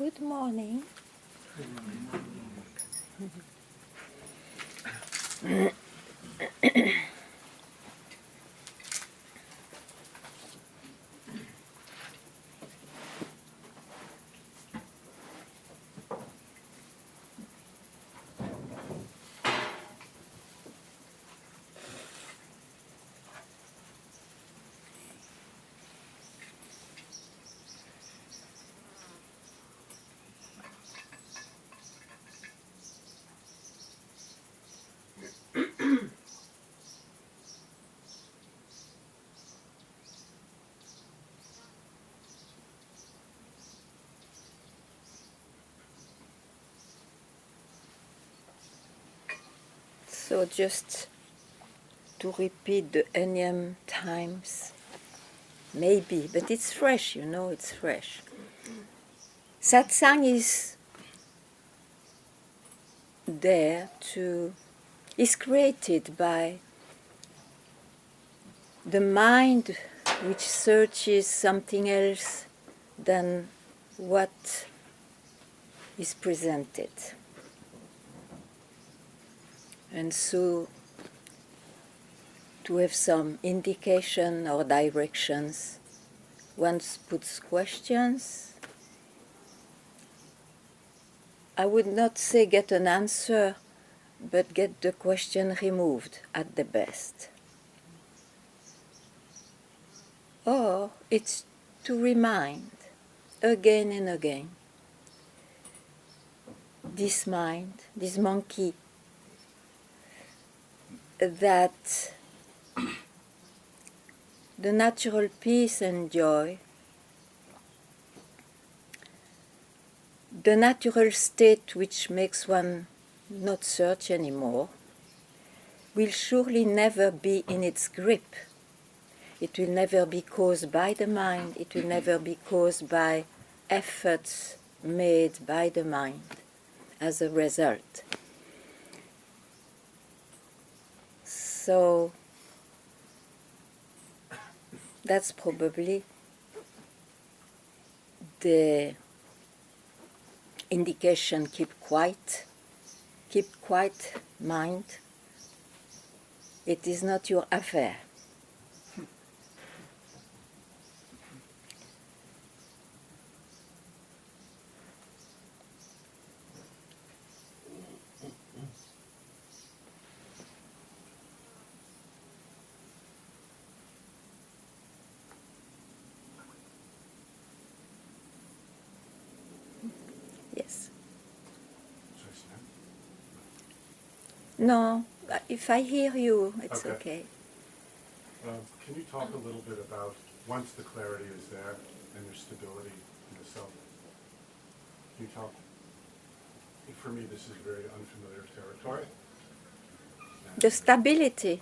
Good morning. So just to repeat the Enyam times, maybe, but it's fresh, you know, it's fresh. Satsang is created by the mind which searches something else than what is presented. And so to have some indication or directions, one puts questions. I would not say get an answer, but get the question removed at the best. Or it's to remind again and again this mind, this monkey, that the natural peace and joy, the natural state which makes one not search anymore, will surely never be in its grip. It will never be caused by the mind, it will never be caused by efforts made by the mind as a result. So that's probably the indication: keep quiet, mind. It is not your affair. Yes. No, if I hear you, it's okay. Can you talk a little bit about, once the clarity is there and there's stability in the self, can you talk, for me this is very unfamiliar territory. The stability.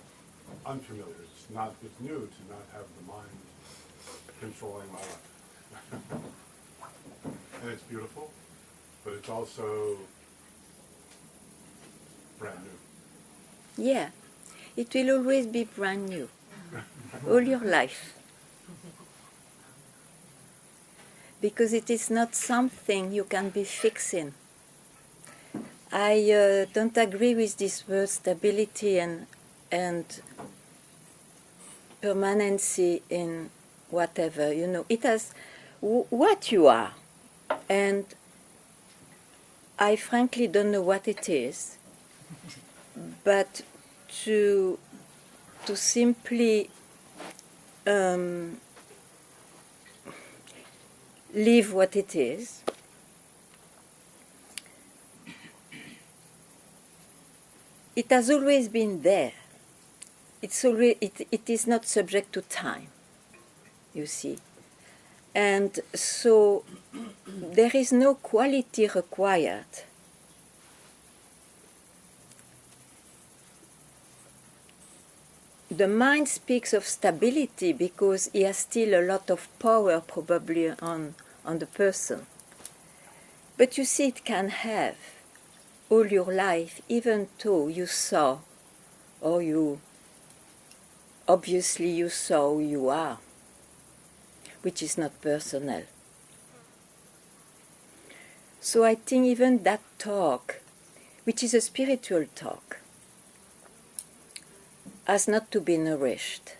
Unfamiliar, it's new to not have the mind controlling my life. And it's beautiful, but it's also brand new. Yeah, it will always be brand new, all your life. Because it is not something you can be fixing. I don't agree with this word stability and permanency in whatever. You know, it has what you are. And I frankly don't know what it is. But to simply live what it is, it has always been there. It is not subject to time, you see. And so there is no quality required. The mind speaks of stability because he has still a lot of power probably on the person. But you see, it can have all your life, even though you saw, or you saw who you are, which is not personal. So I think even that talk, which is a spiritual talk, has not to be nourished.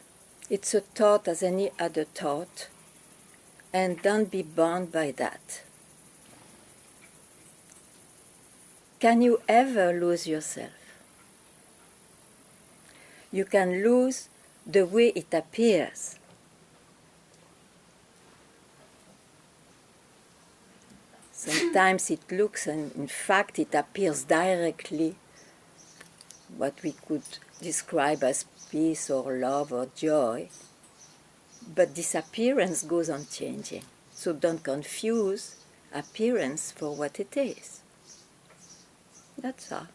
It's a thought as any other thought, and don't be bound by that. Can you ever lose yourself? You can lose the way it appears. Sometimes it looks, and in fact it appears directly, what we could describe as peace or love or joy, but this appearance goes on changing. So don't confuse appearance for what it is. That's all.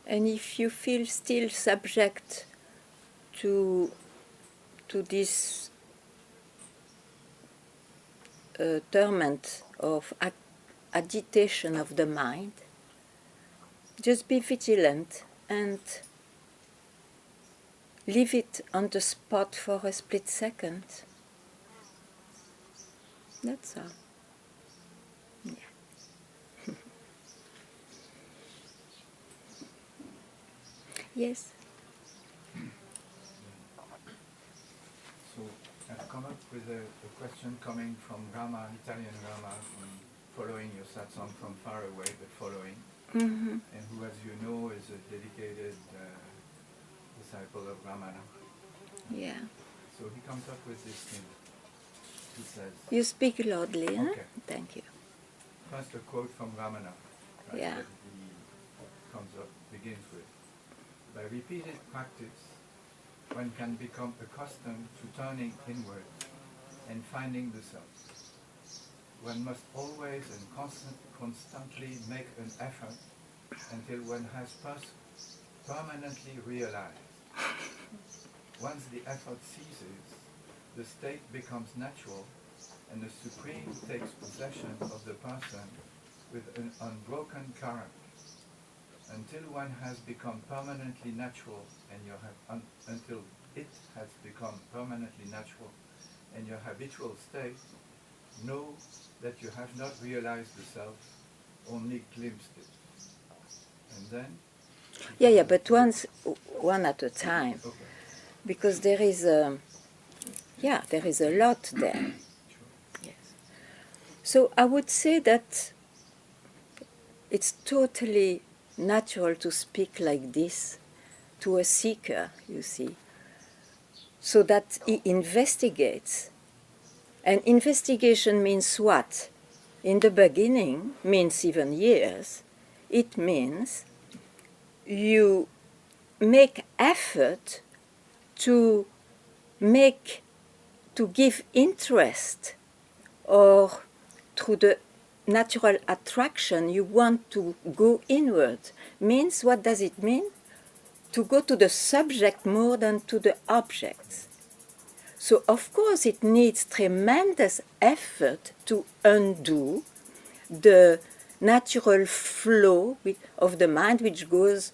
And if you feel still subject to this torment of agitation of the mind, just be vigilant and leave it on the spot for a split second. That's all. Yeah. Yes. So I've come up with a question coming from Rama, Italian Rama, following your satsang from far away, but following, and who, as you know, is a dedicated disciple of Ramana. Yeah. So he comes up with this thing. He says, You speak loudly, huh? Okay. Thank you. First a quote from Ramana, right, Yeah. that he begins with. By repeated practice, one can become accustomed to turning inward and finding the self. One must always and constantly make an effort until one has permanently realized. Once the effort ceases, the state becomes natural and the Supreme takes possession of the person with an unbroken current. Until one has become permanently natural and until it has become permanently natural and your habitual state, know that you have not realized the self, only glimpsed it. And then? Yeah, but one at a time. Okay. Because there is a lot there. Sure. Yes. So I would say that it's totally natural to speak like this to a seeker, you see, so that he investigates. And investigation means what? In the beginning, means even years. It means you make effort to give interest, or through the natural attraction you want to go inward. Means, what does it mean? To go to the subject more than to the object. So of course it needs tremendous effort to undo the natural flow of the mind which goes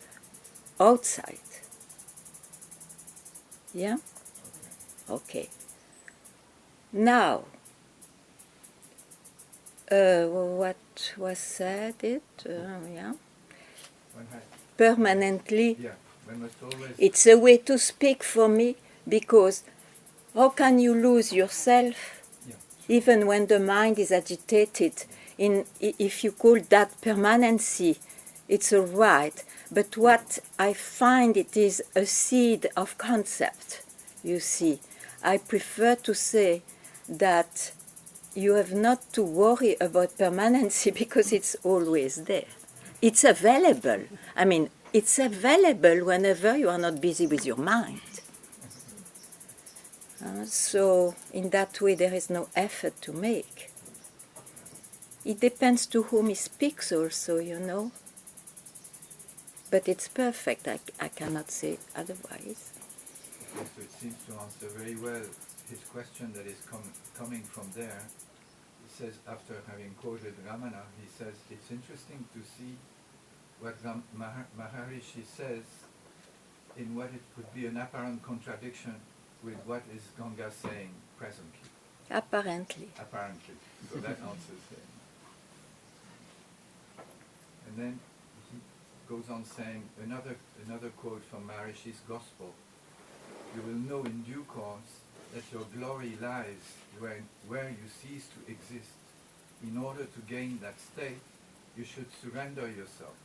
outside. Yeah? Okay. Now, what was said? Yeah. Permanently. Yeah, one must always. It's a way to speak for me, because how can you lose yourself even when the mind is agitated? If you call that permanency, it's all right. But what I find, it is a seed of concept, you see. I prefer to say that you have not to worry about permanency because it's always there. It's available. I mean, it's available whenever you are not busy with your mind. So in that way there is no effort to make. It depends to whom he speaks also, you know. But it's perfect. I cannot say otherwise. Okay, so it seems to answer very well his question that is coming from there. He says, after having quoted Ramana, he says, it's interesting to see what Maharishi says in what it could be an apparent contradiction with what is Ganga saying presently. Apparently. Apparently. So that answers him. And then he goes on saying another quote from Maharishi's Gospel. You will know in due course that your glory lies where you cease to exist. In order to gain that state, you should surrender yourself.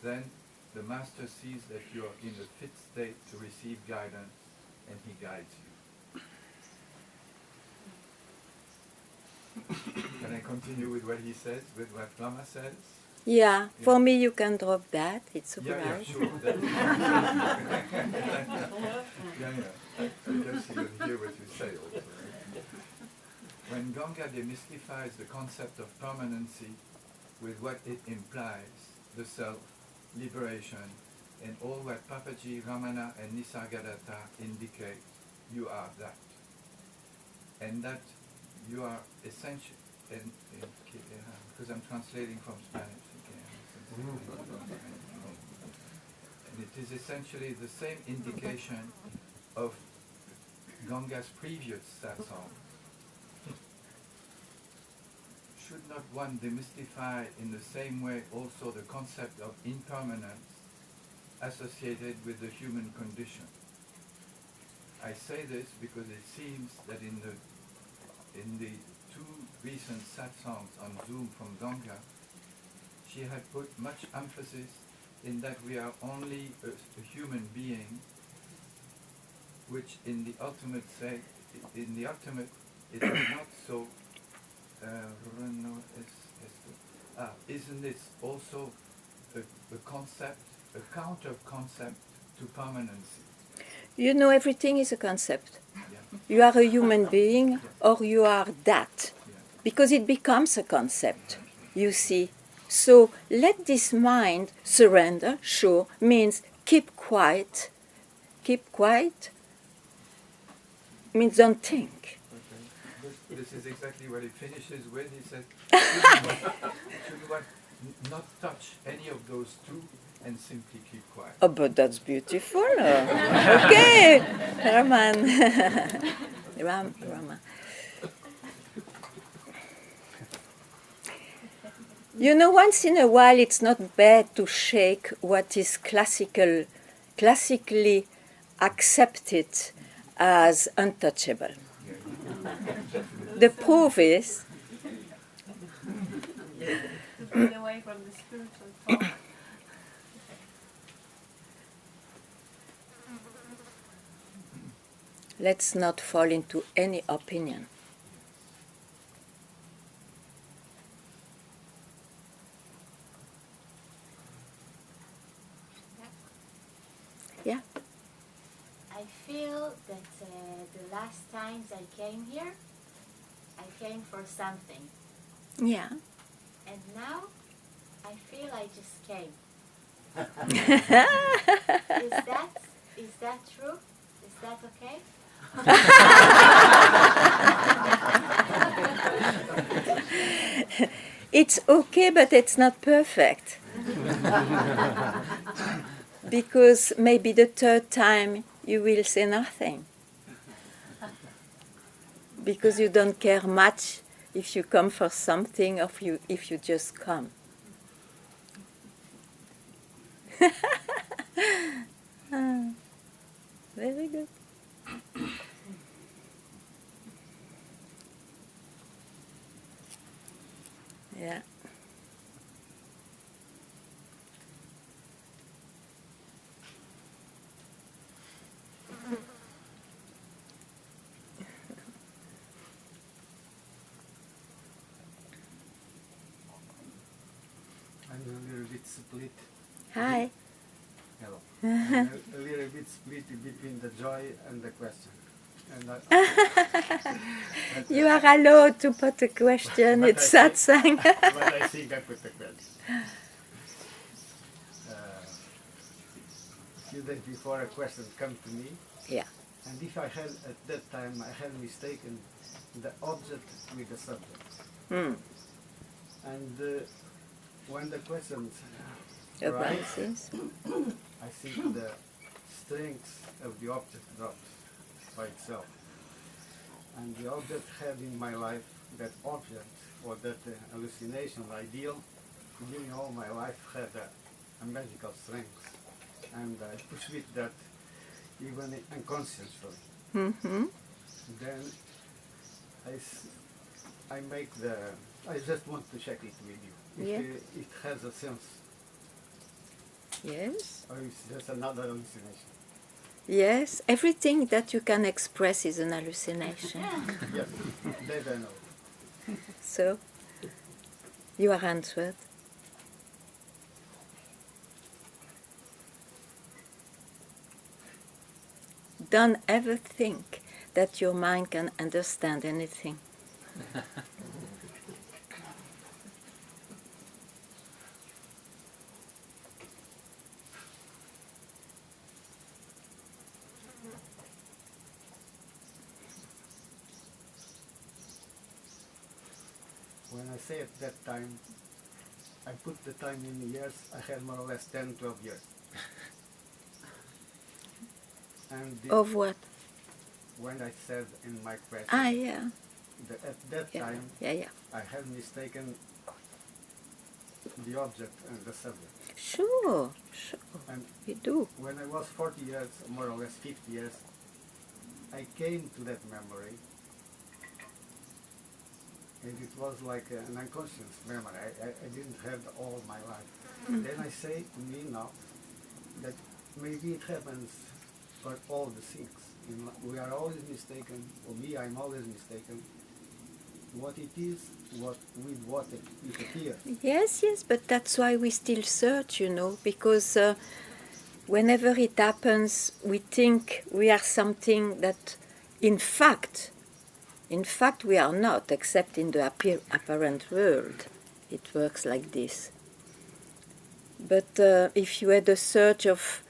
Then the Master sees that you are in a fit state to receive guidance, and he guides you. Can I continue with what he says, with what Rama says? Yeah, for me you can drop that. It's Yeah, alright. sure. Yeah. I guess he will hear what you say also. When Ganga demystifies the concept of permanency with what it implies, the self, liberation, and all what Papaji, Ramana, and Nisargadatta indicate, you are that. And that you are essential, because I'm translating from Spanish again. And it is essentially the same indication of Ganga's previous satsang. Should not one demystify in the same way also the concept of impermanence associated with the human condition? I say this because it seems that in the two recent satsangs on Zoom from Ganga, she had put much emphasis in that we are only a human being, which in the ultimate it is not so. Isn't this also a concept, a counter-concept to permanency? You know, everything is a concept. Yeah. You are a human being or you are that. Yeah. Because it becomes a concept, you see. So let this mind surrender, sure, means keep quiet. Keep quiet means don't think. This is exactly what he finishes with. He says, should one not touch any of those two and simply keep quiet? Oh, but that's beautiful. Okay, Raman. Rama. You know, once in a while it's not bad to shake what is classically accepted as untouchable. The proof is to be away from the spiritual thought. let's not fall into any opinion. Yeah. I feel that the last times I came here, I came for something. Yeah. And now, I feel I just came. Is that true? Is that okay? It's okay, but it's not perfect. Because maybe the third time you will say nothing. Because you don't care much if you come for something or if you just come. Very good. Yeah. I'm a little bit split. Hi. Hello. I'm a little bit split between the joy and the question. And You are allowed to put a question. But It's I satsang. but I think I put the question. few days before a question come to me, Yeah. and if I had at that time I had mistaken the object with the subject, Hmm. and when the questions arise, Arises. I think the strength of the object drops by itself, and the object had in my life that object or that hallucination ideal during all my life had a magical strength, and I pursued that even unconsciously. Mm-hmm. Then I make the, I just want to check it with you. If Yeah. it has a sense, Yes. or it's just another hallucination. Yes. Everything that you can express is an hallucination. Yes, that I know. So, you are answered. Don't ever think that your mind can understand anything. When I say at that time, I put the time in years, I had more or less 10, 12 years. And Of what? when I said in my question, Ah, yeah. at that Yeah. time, Yeah, yeah. I had mistaken the object and the subject. Sure. Sure. And You do. when I was 40 years, more or less 50 years, I came to that memory, and it was like an unconscious memory. I didn't have all my life. Then I say to me now that maybe it happens for all the things. We are always mistaken, or me, I'm always mistaken. What it is, what it appears. Yes, yes, but that's why we still search, because whenever it happens, we think we are something that, in fact, we are not, except in the apparent world. It works like this. But if you had a search of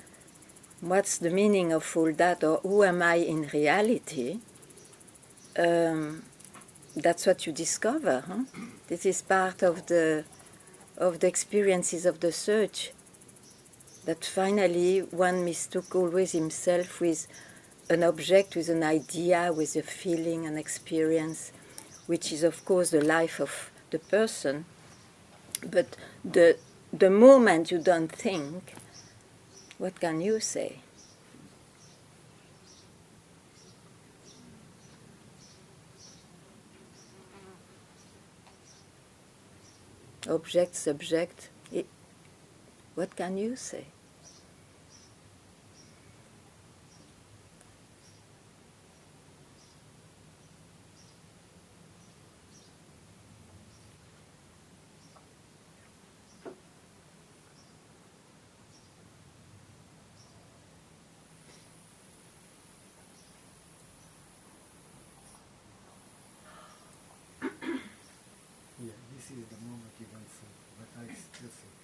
what's the meaning of all that, or who am I in reality, that's what you discover. Huh? This is part of the experiences of the search, that finally one mistook always himself with an object, with an idea, with a feeling, an experience, which is of course the life of the person. But the moment you don't think, what can you say? Object, subject, what can you say? Yeah, this is the moment you don't think, but I still think.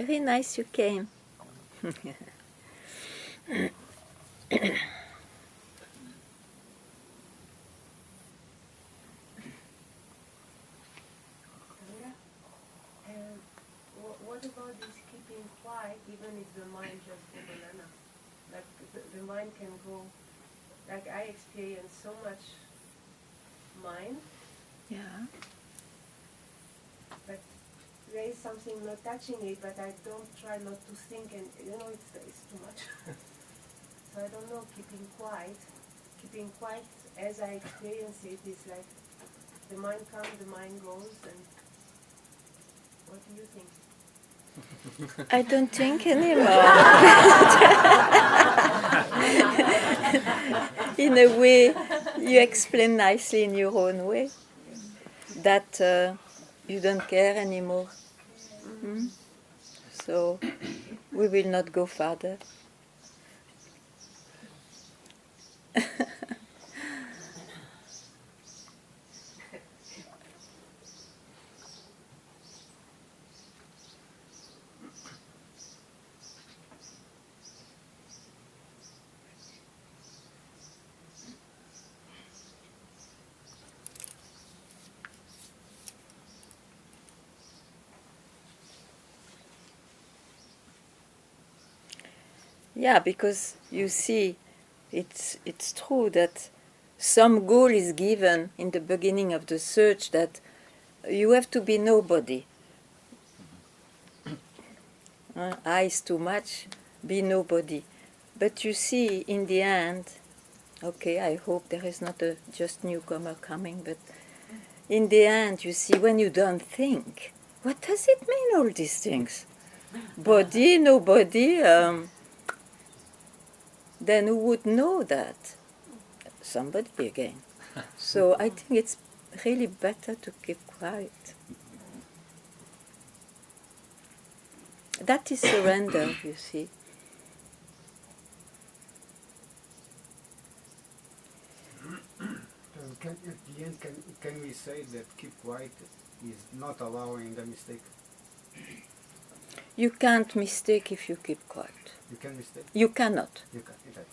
Very nice you came. And what about this keeping quiet even if the mind just go banana? Like the mind can go, like I experience so much mind, Yeah. but there is something not touching it, but I don't try not to think, and it's too much. So I don't know, keeping quiet as I experience it is like the mind comes, the mind goes, and what do you think? I don't think anymore. In a way, you explain nicely in your own way that you don't care anymore. Hmm? So we will not go further. Yeah, because you see, it's true that some goal is given in the beginning of the search that you have to be nobody. I is too much, be nobody. But you see, in the end, okay, I hope there is not a just newcomer coming, but in the end, you see, when you don't think, what does it mean, all these things? Body, nobody, then who would know that? Somebody again. So I think it's really better to keep quiet. That is surrender, you see. At the end, can we say that keep quiet is not allowing the mistake? You can't mistake if you keep quiet. You can mistake? You cannot. You can. That's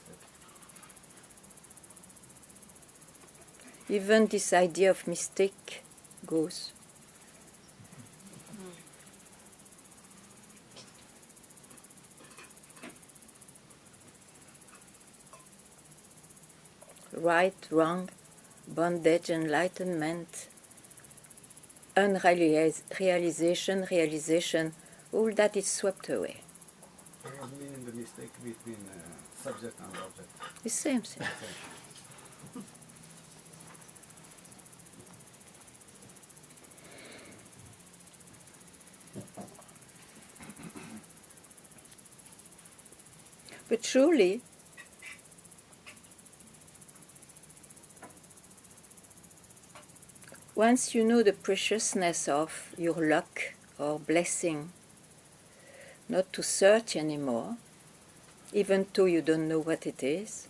it. Even this idea of mistake goes. Right, wrong, bondage, enlightenment, unrealization, realization, all that is swept away. I mean the mistake between subject and object. The same thing. But surely, once you know the preciousness of your luck or blessing, not to search anymore, even though you don't know what it is,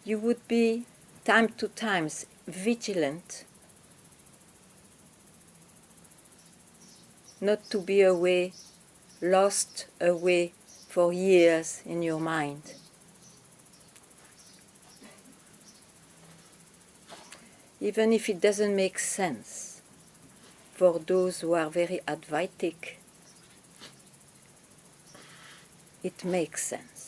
you would be time to times vigilant, not to be away, lost away for years in your mind. Even if it doesn't make sense for those who are very Advaitic, it makes sense.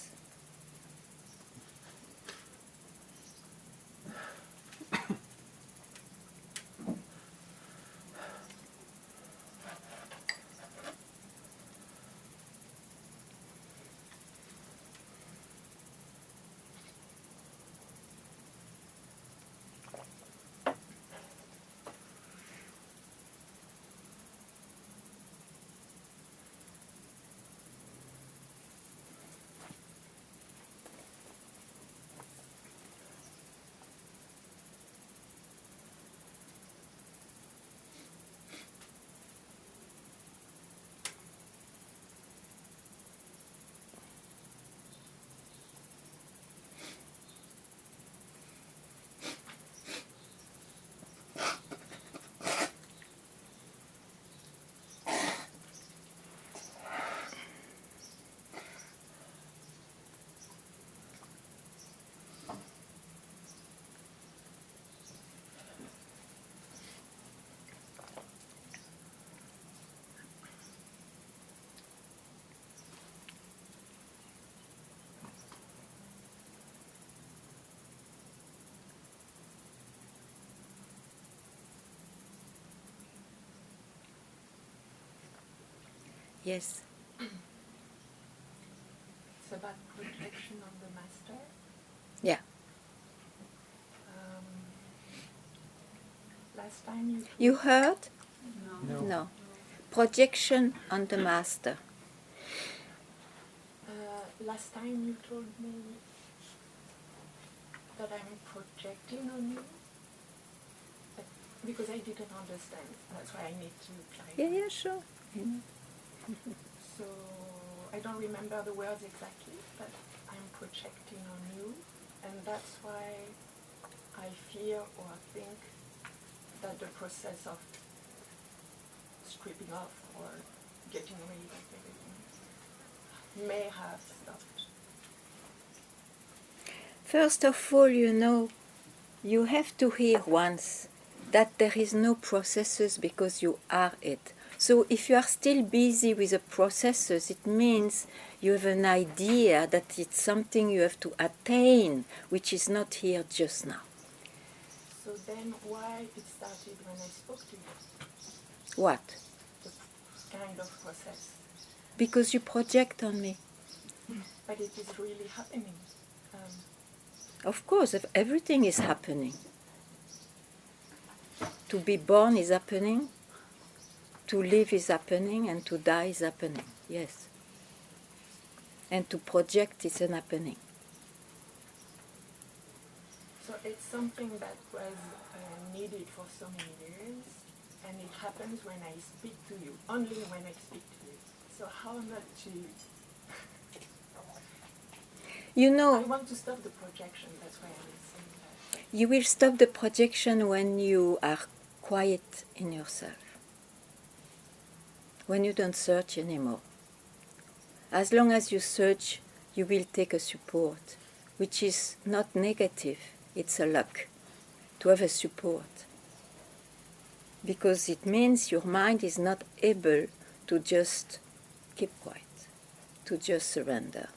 Yes. It's about protection of the master. Yeah. Last time You heard? No. No. Projection on the master. Last time you told me that I'm projecting on you, but because I didn't understand. That's why I need to clarify. Yeah, sure. So I don't remember the words exactly, but I'm projecting on you, and that's why I fear or think that the process of stripping off or getting rid of everything may have stopped. First of all, you have to hear once that there is no processes because you are it. So if you are still busy with the processes, it means you have an idea that it's something you have to attain, which is not here just now. So then why it started when I spoke to you? What? The kind of process. Because you project on me. But it is really happening. Of course, if everything is happening. To be born is happening, to live is happening, and to die is happening, yes. And to project is an happening. So it's something that was needed for so many years, and it happens when I speak to you, only when I speak to you. So how not to... You know, I want to stop the projection, that's why I'm saying that. you will stop the projection when you are quiet in yourself. When you don't search anymore. As long as you search, you will take a support, which is not negative, it's a luck to have a support. Because it means your mind is not able to just keep quiet, to just surrender.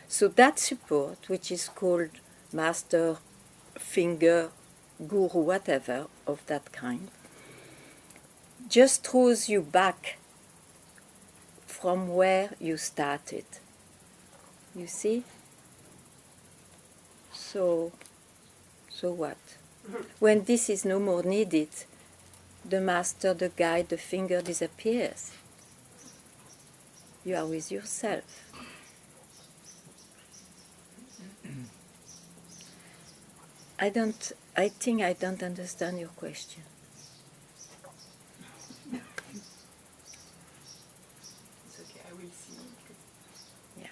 So that support, which is called master, finger, guru, whatever of that kind, just throws you back from where you started. You see? So what? When this is no more needed, the master, the guide, the finger disappears. You are with yourself. I think I don't understand your question. It's okay, I will see. Yeah.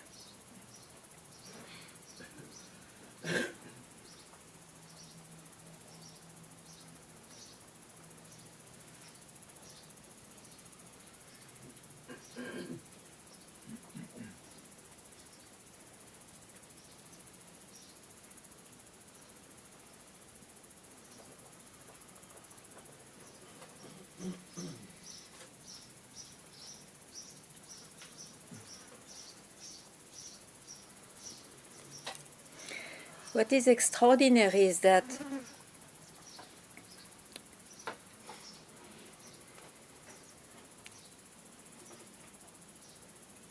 What is extraordinary is that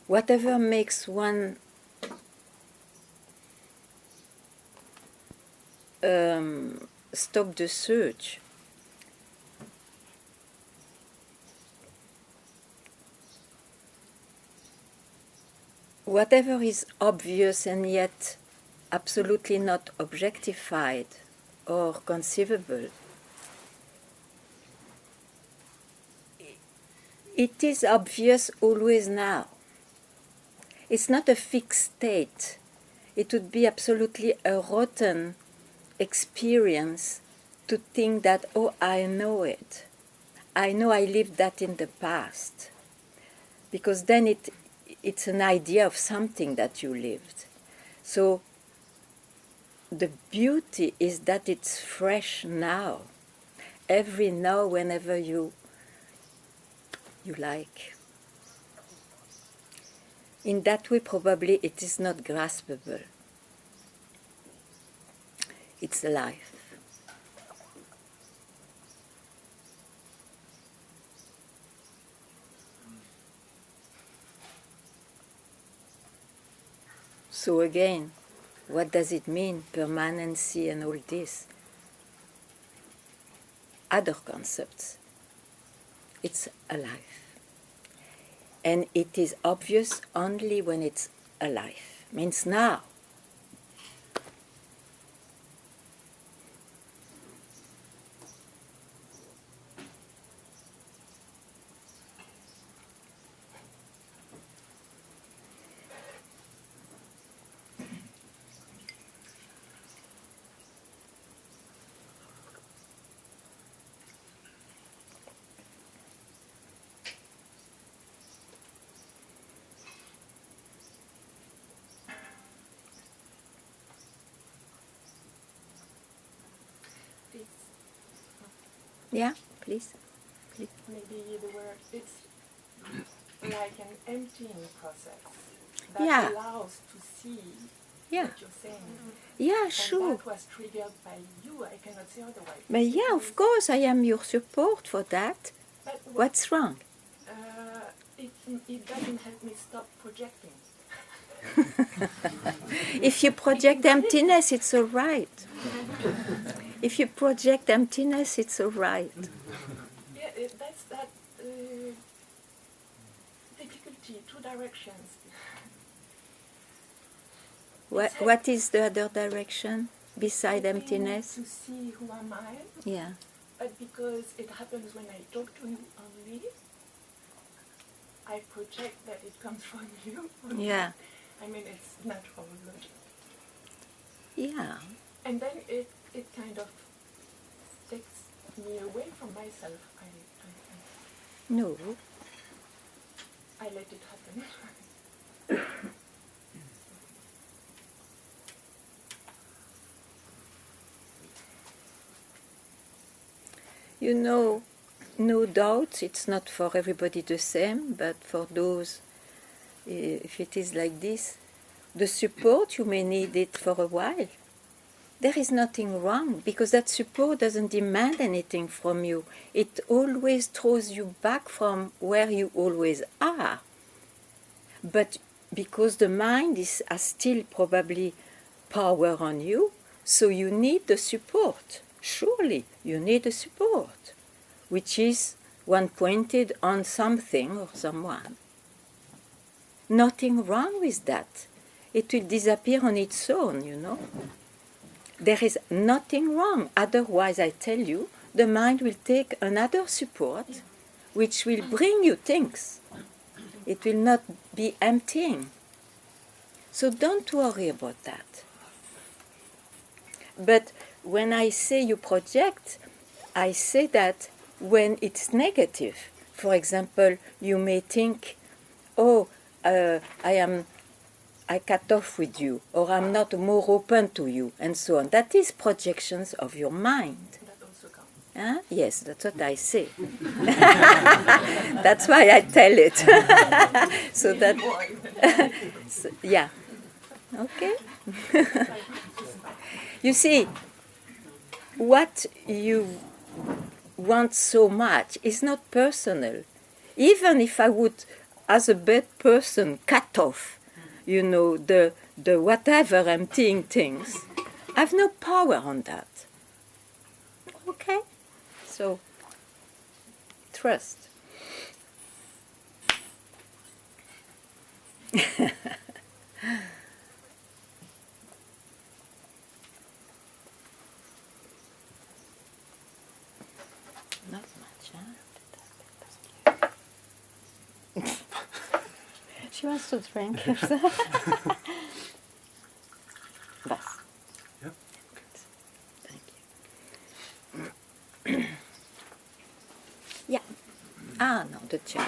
whatever makes one stop the search, whatever is obvious and yet absolutely not objectified or conceivable, it is obvious always now. It's not a fixed state. It would be absolutely a rotten experience to think that, oh, I know it. I know I lived that in the past. Because then it's an idea of something that you lived. So the beauty is that it's fresh now. Every now, whenever you like. In that way, probably it is not graspable. It's life. So again, what does it mean, permanency and all this? Other concepts. It's alive. And it is obvious only when it's alive. Means now. It's Yeah, please. maybe the word, it's like an emptying process that Yeah. allows to see Yeah. what you're saying. Yeah, And sure. that was triggered by you. I cannot say otherwise. But yeah, of course, I am your support for that. But What's wrong? it doesn't help me stop projecting. If you project emptiness, it's all right. If you project emptiness, it's all right. Yeah, that's that difficulty, two directions. What is the other direction beside Hoping emptiness? to see who am I, Yeah. but because it happens when I talk to you only, I project that it comes from you. Yeah. I mean, it's natural logic. Yeah. And then it kind of takes me away from myself. No. I let it happen. You know, no doubt it's not for everybody the same, but for those, if it is like this, the support, you may need it for a while. There is nothing wrong, because that support doesn't demand anything from you. It always throws you back from where you always are. But because the mind has still probably power on you, so you need the support. Surely you need the support, which is one pointed on something or someone. Nothing wrong with that. It will disappear on its own, you know. There is nothing wrong. Otherwise, I tell you, the mind will take another support which will bring you things. It will not be emptying. So don't worry about that. But when I say you project, I say that when it's negative. For example, you may think, oh, I cut off with you, or I'm not more open to you, and so on. That is projections of your mind. That also counts. Huh? Yes, that's what I say. That's why I tell it. So that, so, yeah. Okay. You see, what you want so much is not personal. Even if I would, as a bad person, cut off, you know, the whatever emptying things, I have no power on that. Okay? So, trust. Not much, huh? She wants to drink. Bas. Yep. Thank you. Yeah. Ah, no, the chai.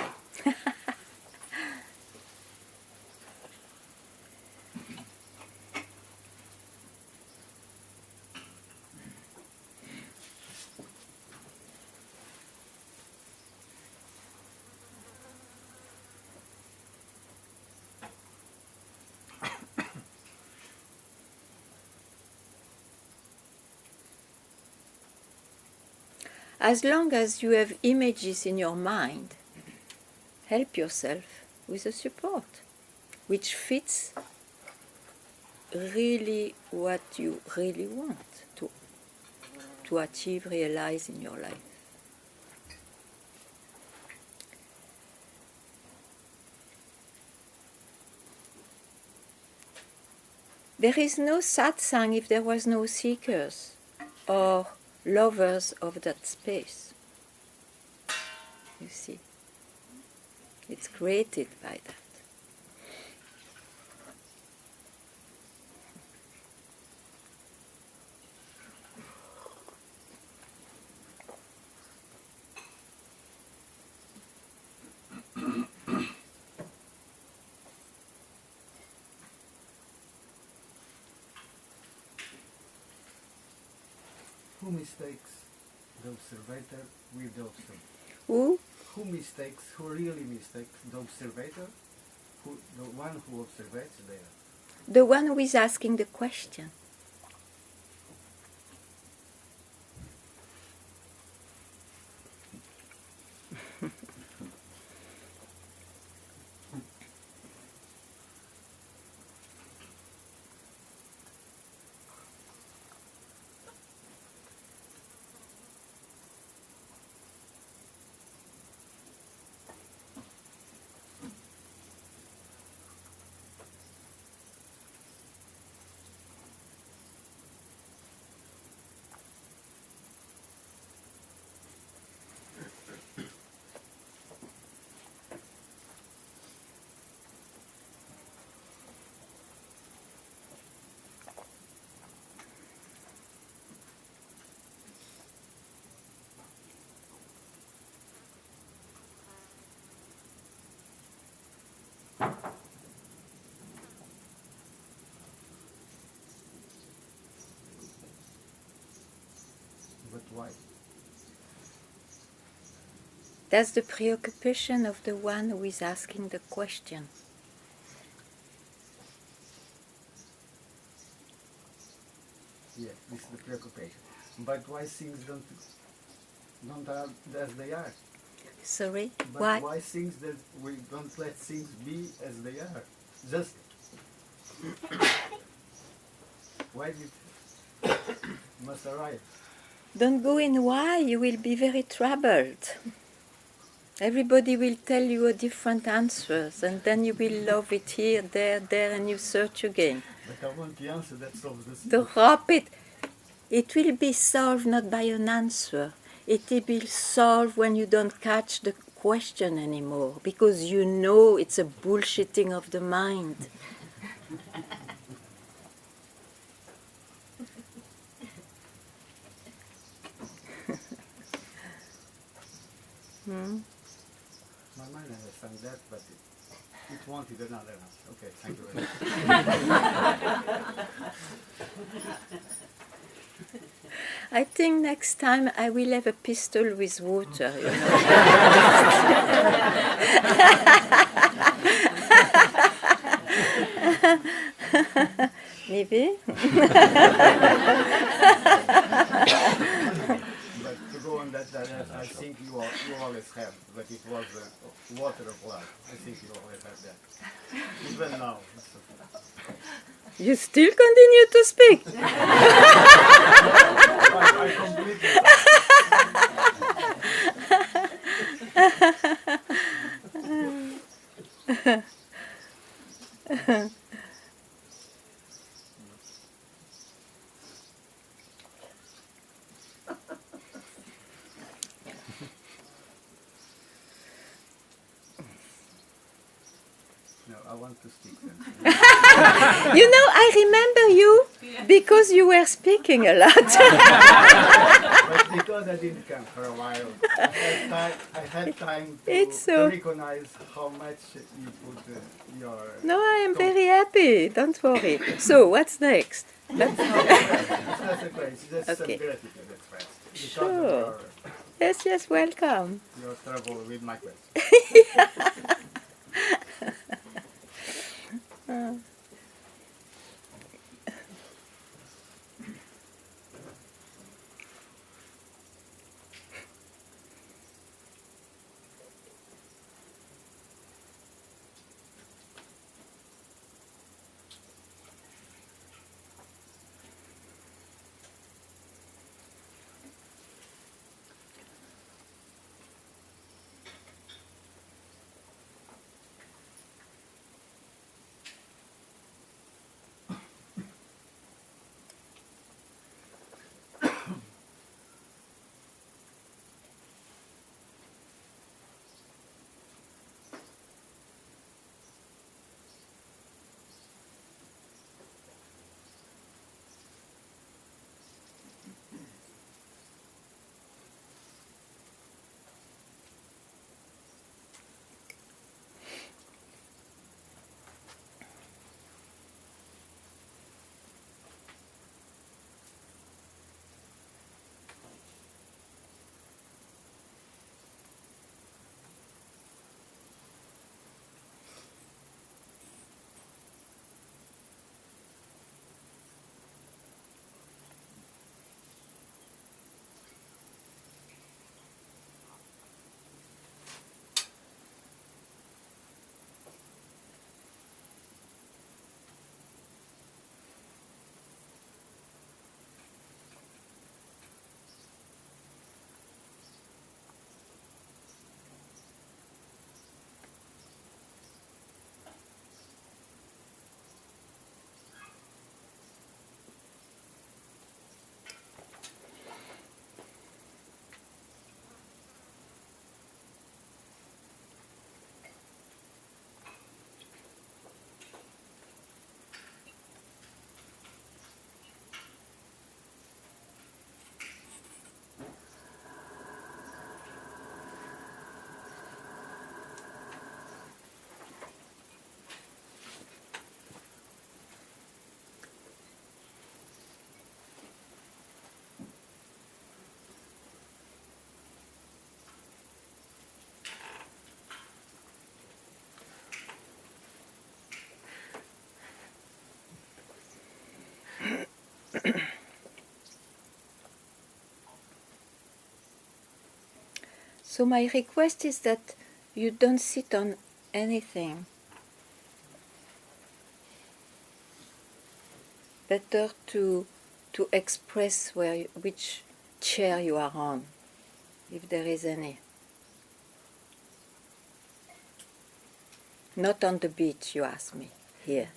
As long as you have images in your mind, help yourself with a support which fits really what you really want to achieve, realize in your life. There is no satsang if there was no seekers or lovers of that space. You see, it's created by that. Who mistakes the observator with the observer? Who? who mistakes, who really mistakes, the observator, the one who observes there. The one who is asking the question. But why? That's the preoccupation of the one who is asking the question. Yeah, this is the preoccupation. But why things don't are as they are? Sorry? But why things that we don't let things be as they are? Just why did must arrive? Don't go in why, you will be very troubled. Everybody will tell you a different answers, and then you will love it here, there, and you search again. But I want the answer that solves the thing. Drop it. It will be solved not by an answer. It will be solved when you don't catch the question anymore, because you know it's a bullshitting of the mind. My mind understands that, but it wanted another answer. Okay, thank you very much. I think next time I will have a pistol with water, you know. Maybe? But to go on that direction, I think you always have, but it was water of love. I think you always have that. Even now. You still continue to speak. I completely. No, I want to speak then. You know, I remember you because you were speaking a lot. But because I didn't come for a while, I had time It's to so- recognize how much you put your... No, I am very happy. Don't worry. So, what's next? That's a place. That's some Okay. gratitude expressed. Because Sure. Yes, welcome. of your trouble with my question. So my request is that you don't sit on anything. Better to express which chair you are on, if there is any. Not on the beach, you ask me, here.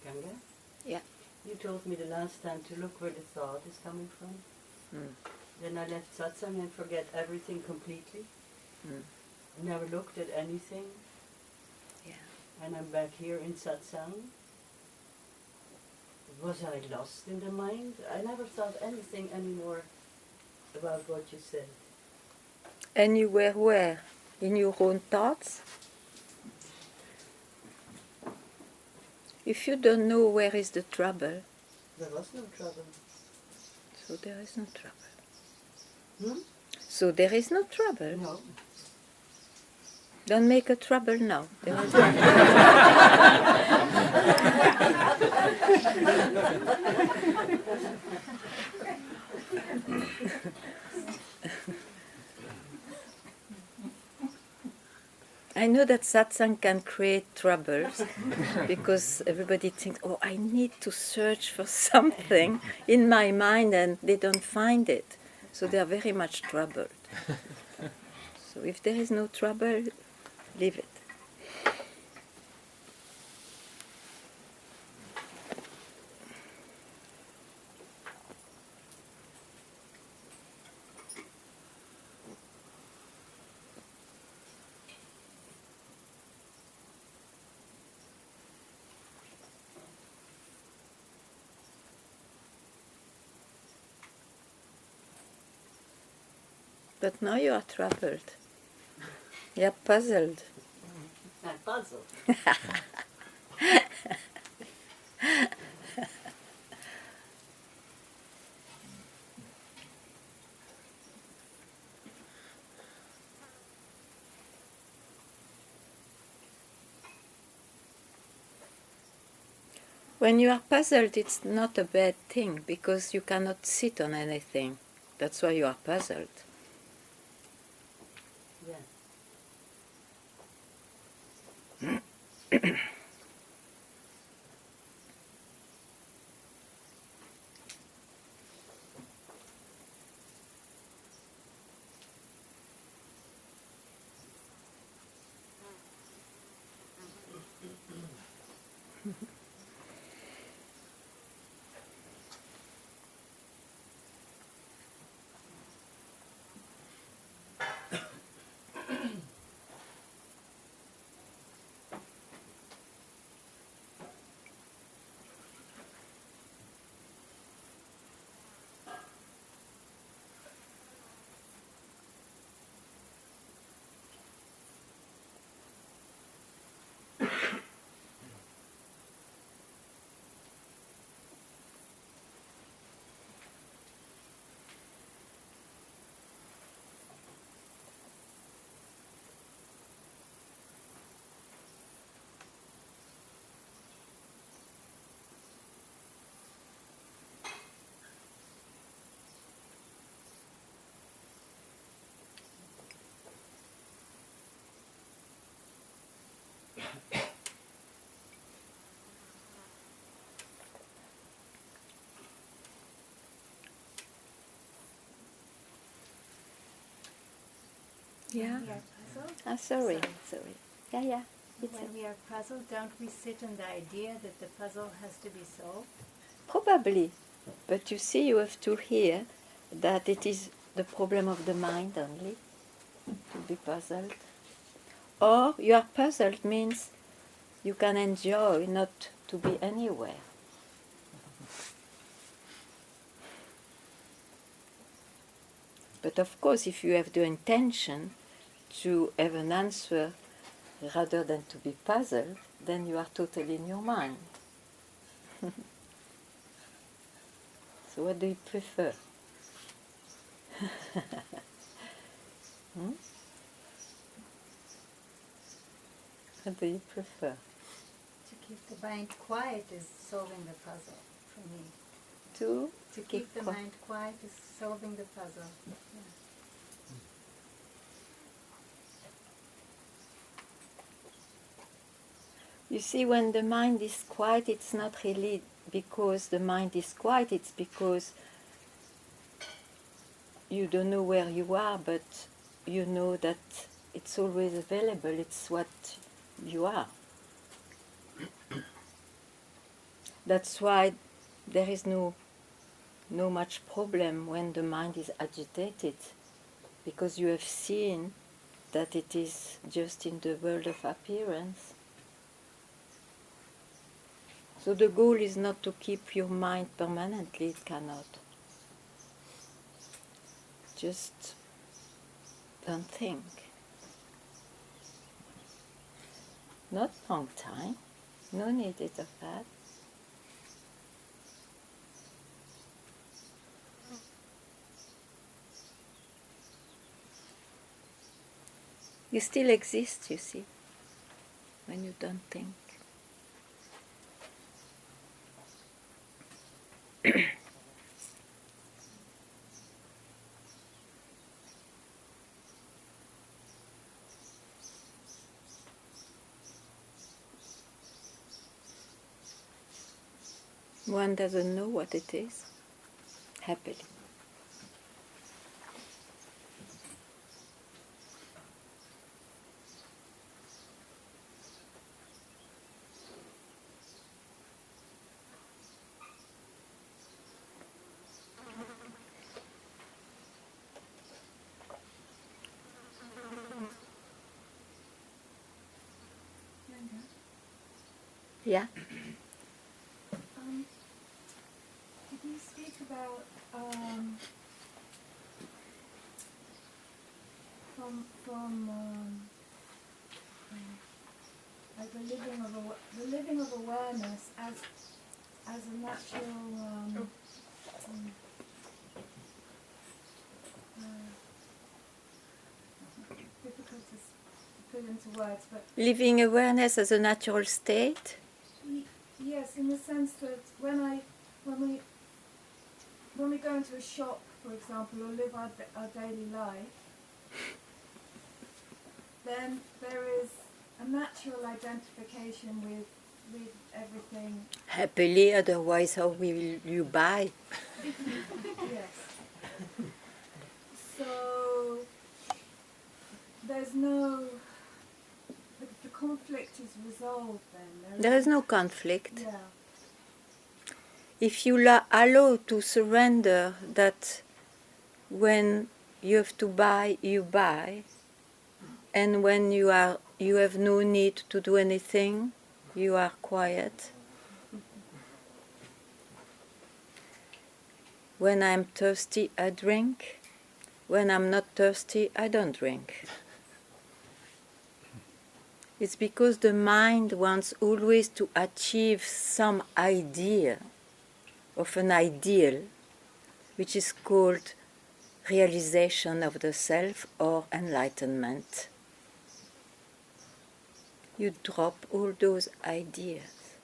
Ganga? Yeah. You told me the last time to look where the thought is coming from. Mm. Then I left Satsang and forget everything completely. Mm. Never looked at anything. Yeah. And I'm back here in Satsang. Was I lost in the mind? I never thought anything anymore about what you said. And you were where? In your own thoughts? If you don't know where is the trouble, There was no trouble. so there is no trouble. Hmm? So there is no trouble. No. Don't make a trouble now. There is I know that satsang can create troubles because everybody thinks, oh, I need to search for something in my mind and they don't find it. So they are very much troubled. So if there is no trouble, leave it. But now you are troubled. You are puzzled. I'm puzzled. When you are puzzled, it's not a bad thing because you cannot sit on anything. That's why you are puzzled. Yeah. Yeah. When we are puzzled, Sorry. Yeah. when we are puzzled, don't we sit on the idea that the puzzle has to be solved? Probably. But you see, you have to hear that it is the problem of the mind only, to be puzzled. Or you are puzzled means you can enjoy not to be anywhere. But of course, if you have the intention to have an answer rather than to be puzzled, then you are totally in your mind. So what do you prefer? What do you prefer? To keep the mind quiet is solving the puzzle for me. To keep the mind quiet is solving the puzzle. Yeah. You see, when the mind is quiet, it's not really because the mind is quiet, it's because you don't know where you are, but you know that it's always available, it's what you are. That's why there is no much problem when the mind is agitated, because you have seen that it is just in the world of appearance. So the goal is not to keep your mind permanently, it cannot. Just don't think. Not long time, no need of that. You still exist, you see, when you don't think. One doesn't know what it is, happily. Yeah? Did you speak about like the living of awareness as a natural difficult to put into words, but Living awareness as a natural state? Yes, in the sense that when we go into a shop, for example, or live our daily life, then there is a natural identification with everything. Happily, otherwise how will you buy? Yes. So there's no. The conflict is resolved then. There is no conflict. Yeah. If you allow to surrender that when you have to buy, you buy, and when you have no need to do anything, you are quiet. When I'm thirsty, I drink. When I'm not thirsty, I don't drink. It's because the mind wants always to achieve some idea of an ideal, which is called realization of the self or enlightenment. You drop all those ideas.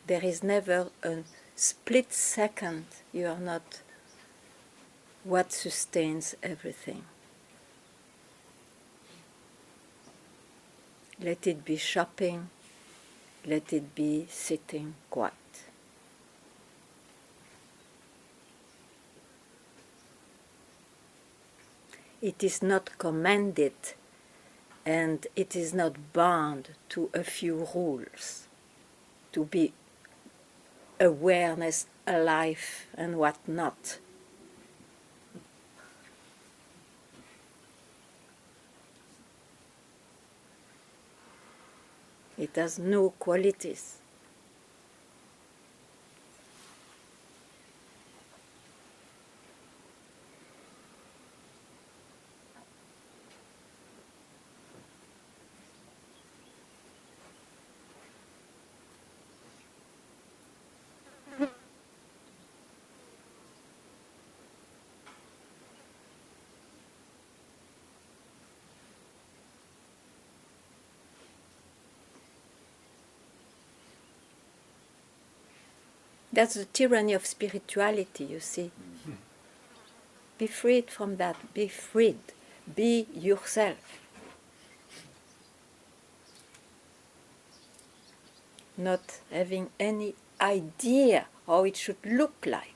There is never a split second you are not what sustains everything. Let it be shopping, let it be sitting quiet. It is not commanded and it is not bound to a few rules to be awareness alive and what not. It has no qualities. That's the tyranny of spirituality, you see. Be freed from that. Be freed. Be yourself. Not having any idea how it should look like.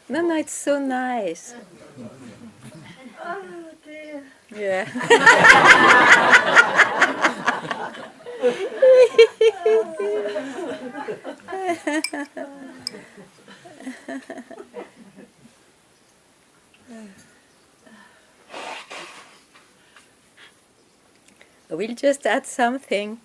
No, it's so nice. Oh dear. Yeah. We'll just add something.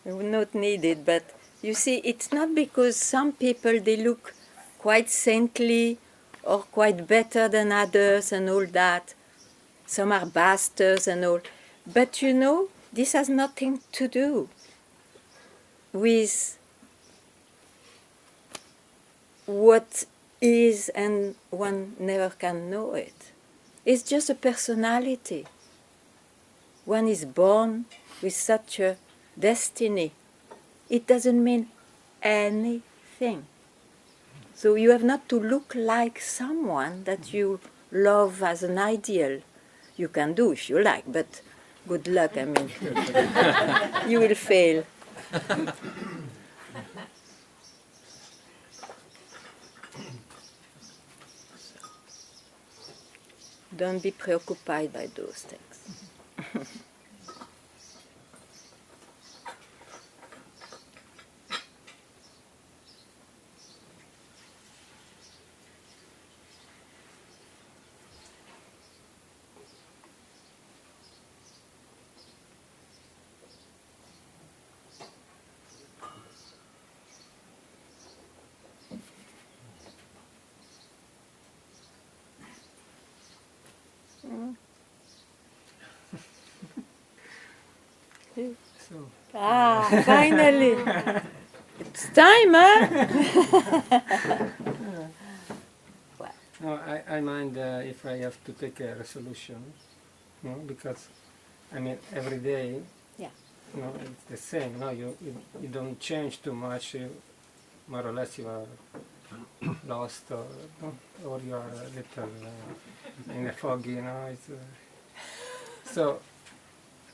We will not need it, but you see, it's not because some people, they look quite saintly or quite better than others and all that. Some are bastards and all. But you know, this has nothing to do with what is, and one never can know it. It's just a personality. One is born with such a destiny. It doesn't mean anything. So you have not to look like someone that you love as an ideal. You can do if you like, but good luck, I mean. You will fail. Don't be preoccupied by those things. so. Ah, finally. It's time, huh? No, I mind if I have to take a resolution, no, because I mean every day, Yeah. you know, it's the same. No, you don't change too much. More or less, you are lost, or you are a little in a fog. You know, it's, so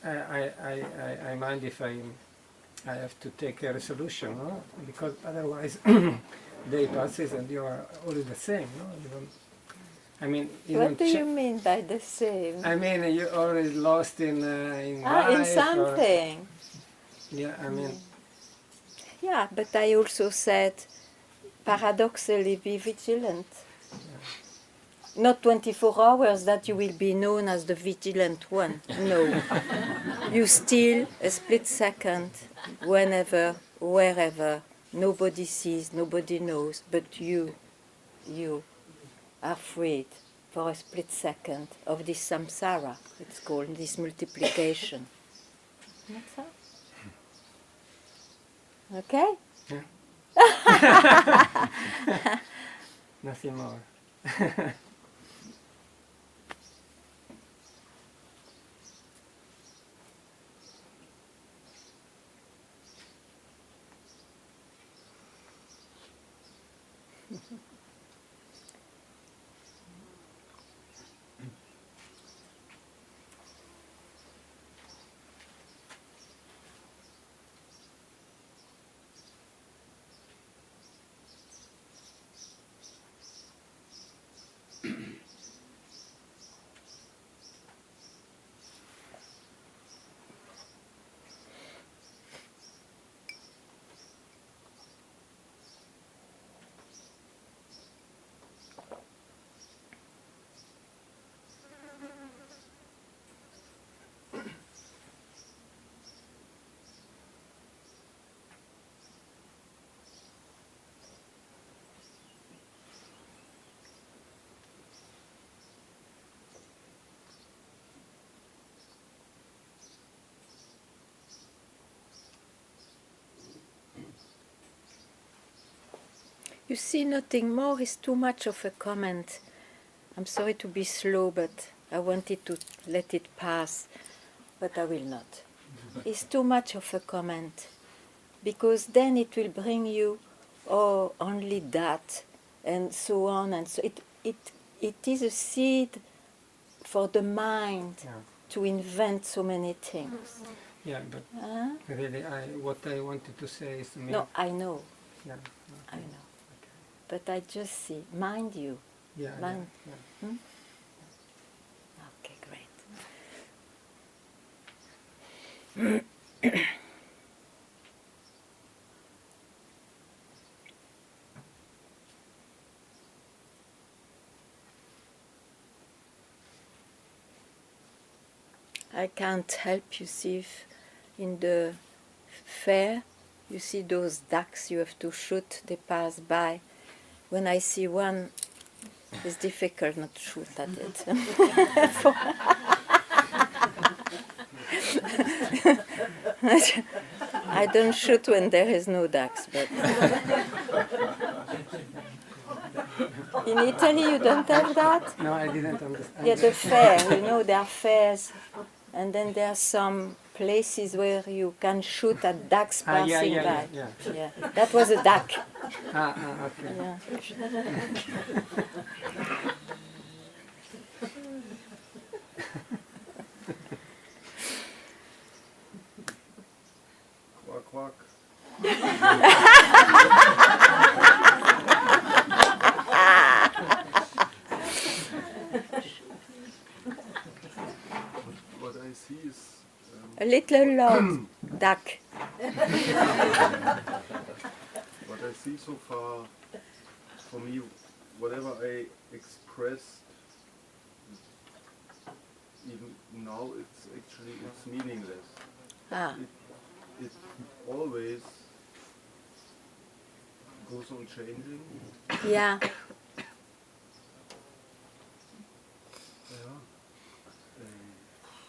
I mind if I have to take a resolution, no? Because otherwise, day passes and you are always the same. No, you don't. I mean, you What don't do you mean by the same? I mean, you're always lost in life. In something. Yeah, I mean. Yeah, but I also said, paradoxically, be vigilant. Not 24 hours that you will be known as the vigilant one. No. You still, a split second, whenever, wherever, nobody sees, nobody knows, but you are freed for a split second of this samsara, it's called, this multiplication. That's all. Okay? Yeah. Nothing more. You see, nothing more is too much of a comment. I'm sorry to be slow, but I wanted to let it pass, but I will not. It's too much of a comment, because then it will bring you, oh, only that, and so on, and so it is a seed for the mind to invent so many things. Yeah, but really, what I wanted to say is... No, I know. Yeah, I know. But I just see, mind you. Yeah, mind. yeah. Hmm? Okay, great. I can't help you see if in the fair you see those ducks you have to shoot, they pass by. When I see one, it's difficult not to shoot at it. I don't shoot when there is no ducks, but in Italy you don't have that? No, I didn't understand. Yeah, the fair, you know, there are fairs, and then there are some places where you can shoot at ducks passing by. Yeah, that was a duck. Okay. Yeah. Quack, quack. What I see is A little loud duck. what I see so far, for me, whatever I expressed, even now, it's meaningless. It always goes on changing. Yeah. Yeah.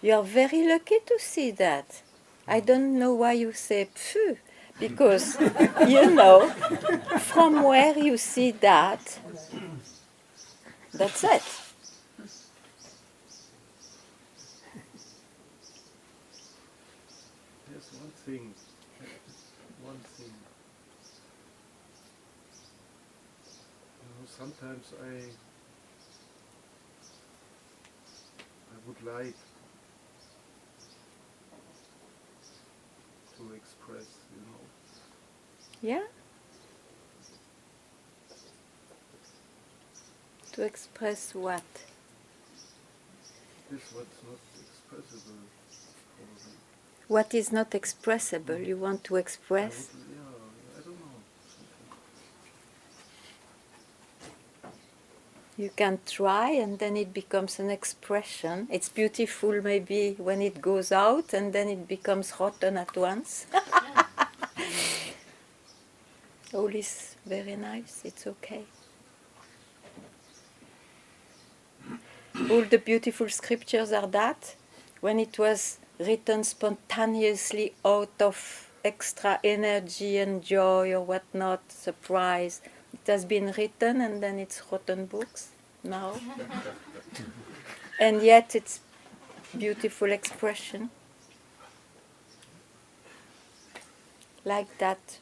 You are very lucky to see that. I don't know why you say phew, because, you know, from where you see that, that's it. There's one thing. Sometimes I would like to express, Yeah? To express what? this what's not expressible. Probably. What is not expressible, you want to express? I don't know. You can try and then it becomes an expression. It's beautiful maybe when it goes out and then it becomes rotten at once. All is very nice, it's okay. All the beautiful scriptures are that. When it was written spontaneously out of extra energy and joy or whatnot, surprise, it has been written and then it's rotten books now. And yet it's beautiful expression. Like that.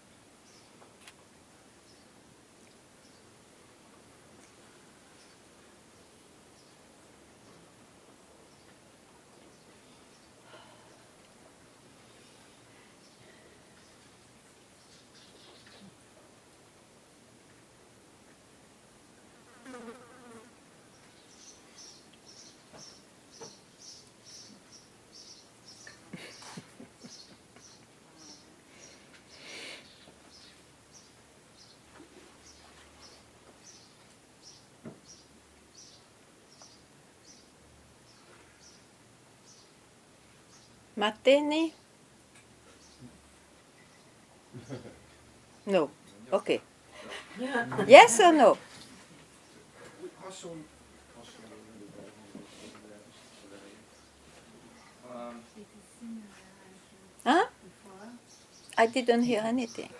Matene? No. Okay. Yes or no? Huh? I didn't hear anything.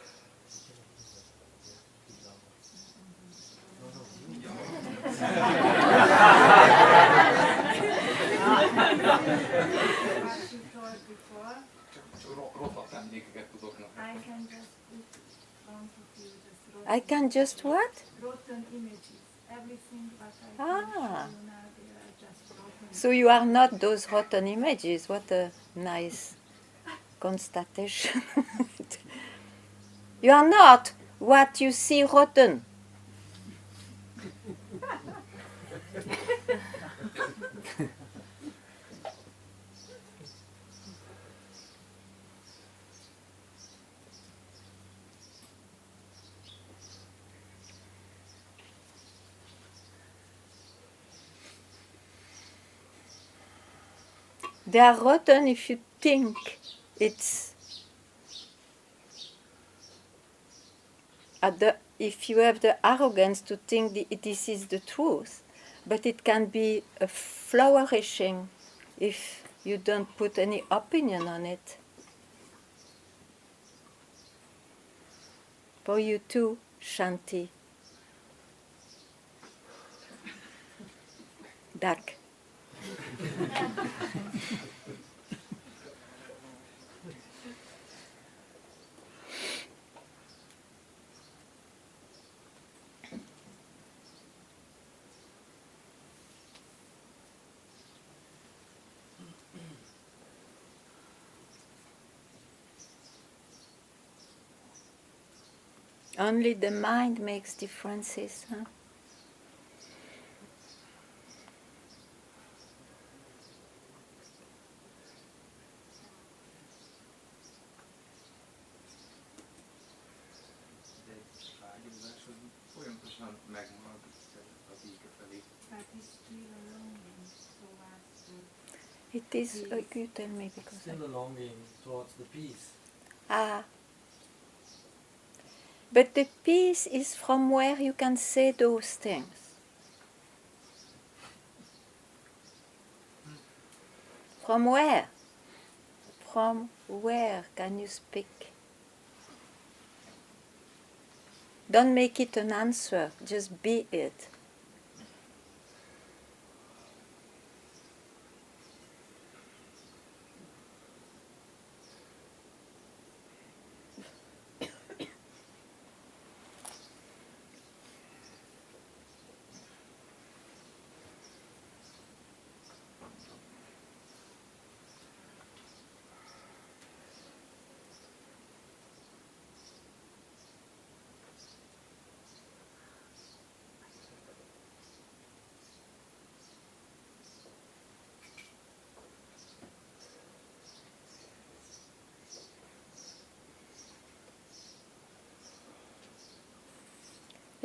I can just what? Rotten images. Everything that I Ah. can show you now, they are just rotten. So you are not those rotten images. What a nice constatation. You are not what you see rotten. They are rotten if you think it's if you have the arrogance to think this is the truth, but it can be a flourishing if you don't put any opinion on it. For you too, Shanti. Dak. Only the mind makes differences, huh? It is, you tell me because still a longing towards the peace. Ah. But the peace is from where you can say those things. From where? From Where can you speak? Don't make it an answer, just be it.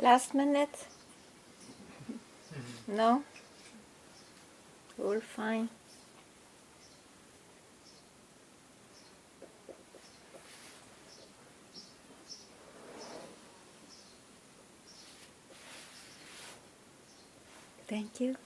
Last minute? No? All fine. Thank you.